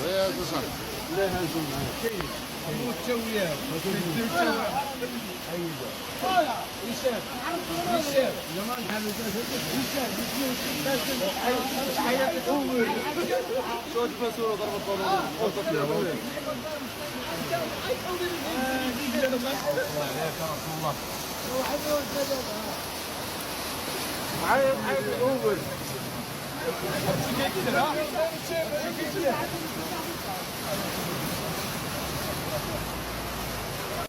ويا قصر لا هنسون متسويات ايوه يسار يسار زمان حبيت يسار صوت بصوره ضربت بالله عايز اوفر